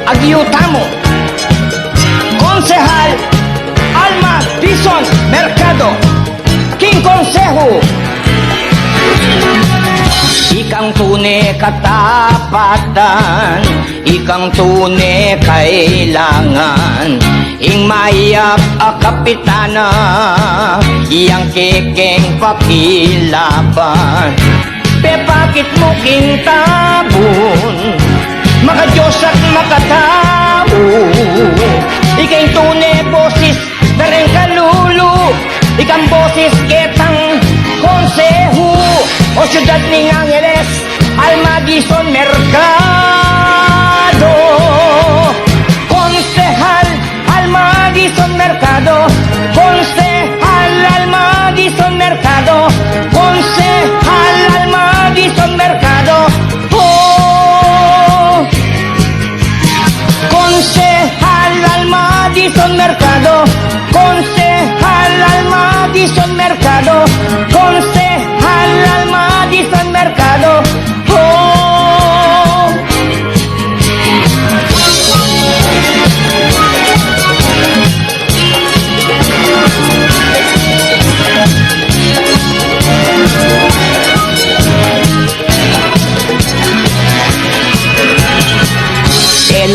Agyutamo, Konsehal Alma Dizon Mercado, King Konseho. Ikang tune katapatan, ikang tune kailangan, ing mayap a kapitana, iyang kekeng pakilaban. Pepakit mo king tabun, maka Diyos at makatao. Ika'y tunay boses na rin kalulu, ikang boses ketang konseho o siyudad ng Angeles, Alma Dizon Mercado. Konsehal Alma Dizon Mercado, Konsehal Alma Dizon Mercado, Konsehal Alma Dizon Mercado. Konsehal Alma Dizon Mercado, Konsehal Alma Dizon Mercado, Konsehal Alma Dizon Mercado. Oh.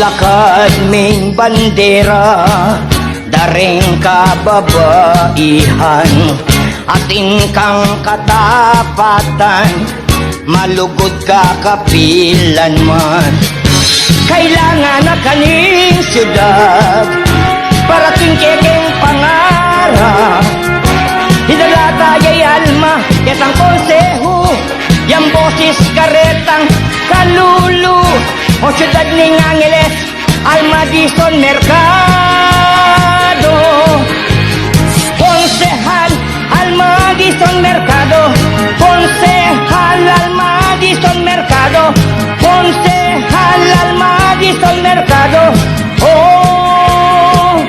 Lakad ming bandera, daring kababaihan, atin kang katapatan, malugod ka kapilan man. Kailangan na kaning siyudad, parating kekeng pangarap, hidalata yay Alma, ketang konseho, yang boses karetang kalulu, o siyudad ng Angeles, Alma Dizon Mercado. Konsehal Alma Dizon Mercado, Konsehal Alma Dizon Mercado, Konsehal Alma Dizon Mercado. Oh.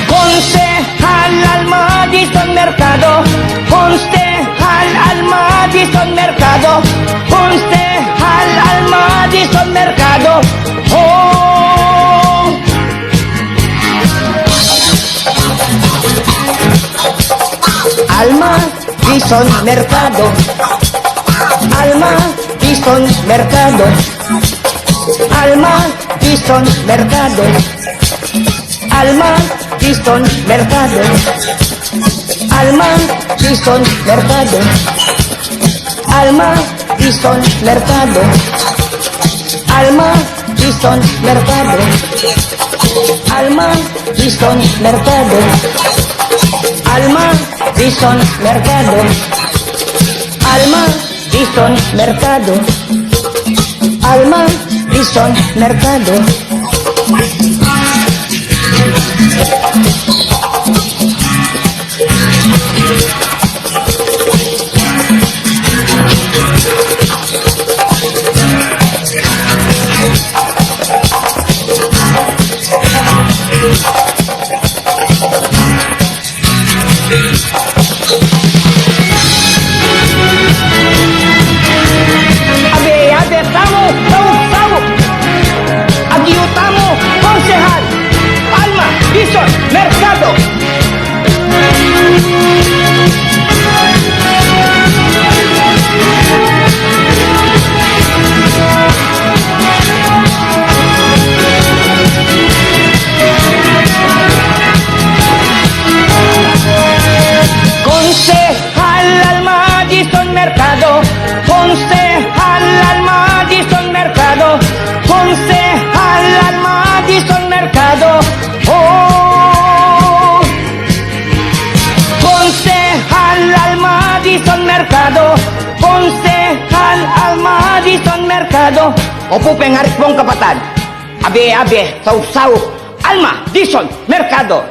Konsehal Alma Dizon Mercado, Konsehal Alma Dizon Mercado, Konsehal Alma Dizon Mercado. Oh. Alma Dizon Mercado, Alma Dizon Mercado, Alma Dizon Mercado, Alma Dizon Mercado, Alma Dizon Mercado, Alma Dizon Mercado, Alma Dizon Mercado, Alma Dizon Mercado, Alma Dizon Mercado, Alma Dizon Mercado, Alma Dizon Mercado. Mercado. Dison Mercado, Konsehal Alma Dison Mercado. Opo, pengarit mong kapatid. Abe-abe, saw-saw, Alma Dison Mercado.